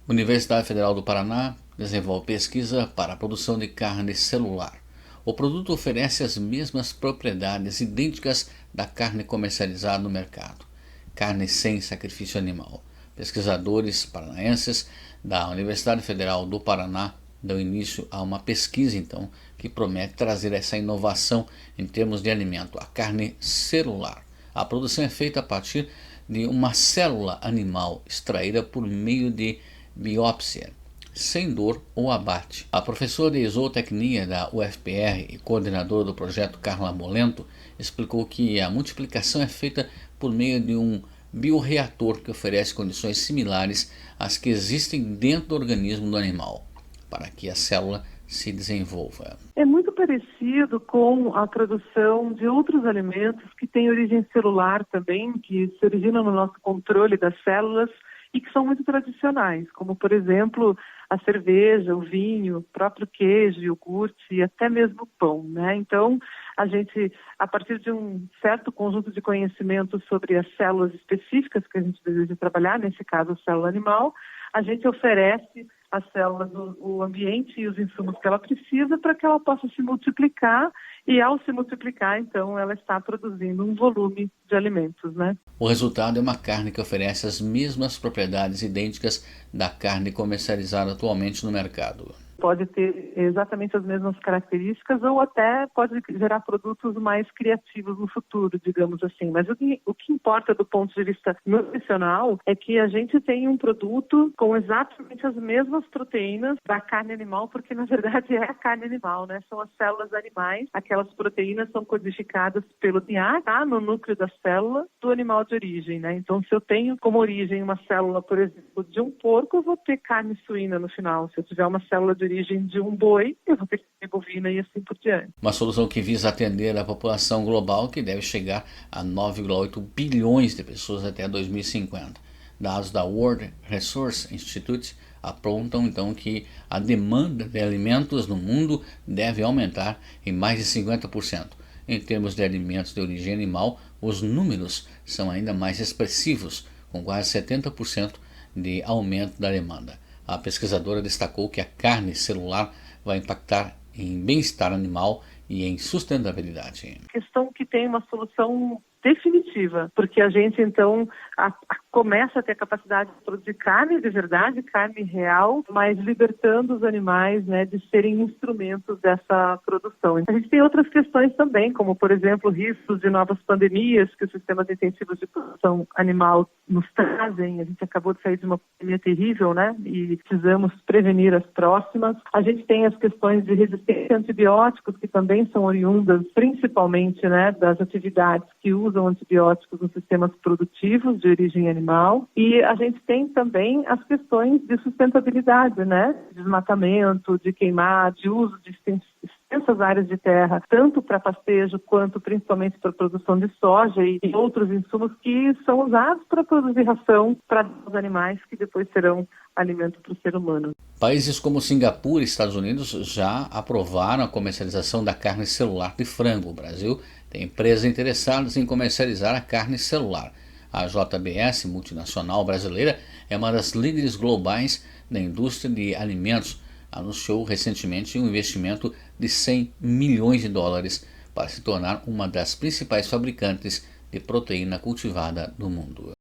Universidade Federal do Paraná desenvolve pesquisa para a produção de carne celular. O produto oferece as mesmas propriedades idênticas da carne comercializada no mercado. Carne sem sacrifício animal. Pesquisadores paranaenses da Universidade Federal do Paraná dão início a uma pesquisa, então, que promete trazer essa inovação em termos de alimento, a carne celular. A produção é feita a partir de uma célula animal extraída por meio de biópsia, sem dor ou abate. A professora de zootecnia da UFPR e coordenadora do projeto Carla Molento explicou que a multiplicação é feita por meio de um bioreator que oferece condições similares às que existem dentro do organismo do animal, para que a célula se desenvolva. É muito parecido com a produção de outros alimentos que têm origem celular também, que se originam no nosso controle das células e que são muito tradicionais, como, por exemplo, a cerveja, o vinho, o próprio queijo, iogurte e até mesmo o pão, né? Então, a gente, a partir de um certo conjunto de conhecimentos sobre as células específicas que a gente deseja trabalhar, nesse caso a célula animal, a gente oferece às células o ambiente e os insumos que ela precisa para que ela possa se multiplicar e, ao se multiplicar, então, ela está produzindo um volume de alimentos, né? O resultado é uma carne que oferece as mesmas propriedades idênticas da carne comercializada atualmente no mercado. Pode ter exatamente as mesmas características ou até pode gerar produtos mais criativos no futuro, digamos assim. Mas o que importa do ponto de vista nutricional é que a gente tem um produto com exatamente as mesmas proteínas da carne animal, porque na verdade é a carne animal, né? São as células animais, aquelas proteínas são codificadas pelo DNA, tá? No núcleo da célula do animal de origem, né? Então, se eu tenho como origem uma célula, por exemplo, de um porco, eu vou ter carne suína no final. Se eu tiver uma célula de origem de um boi, eu vou ter carne bovina e assim por diante. Uma solução que visa atender a população global, que deve chegar a 9,8 bilhões de pessoas até 2050. Dados da World Resource Institute apontam então que a demanda de alimentos no mundo deve aumentar em mais de 50%. Em termos de alimentos de origem animal, os números são ainda mais expressivos, com quase 70% de aumento da demanda. A pesquisadora destacou que a carne celular vai impactar em bem-estar animal e em sustentabilidade. Questão que tem uma solução definitiva, porque a gente então começa a ter a capacidade de produzir carne de verdade, carne real, mas libertando os animais, né, de serem instrumentos dessa produção. A gente tem outras questões também, como por exemplo riscos de novas pandemias que os sistemas intensivos de produção animal nos trazem. A gente acabou de sair de uma pandemia terrível, né, e precisamos prevenir as próximas. A gente tem as questões de resistência a antibióticos, que também são oriundas principalmente, né, das atividades que usam antibióticos nos sistemas produtivos de origem animal. E a gente tem também as questões de sustentabilidade, né? Desmatamento, de queimar, de uso de extensas áreas de terra, tanto para pastejo quanto principalmente para produção de soja e outros insumos que são usados para produzir ração para os animais que depois serão alimento para o ser humano. Países como Singapura e Estados Unidos já aprovaram a comercialização da carne celular de frango. O Brasil tem empresas interessadas em comercializar a carne celular. A JBS, multinacional brasileira, é uma das líderes globais da indústria de alimentos. Anunciou recentemente um investimento de 100 milhões de dólares para se tornar uma das principais fabricantes de proteína cultivada do mundo.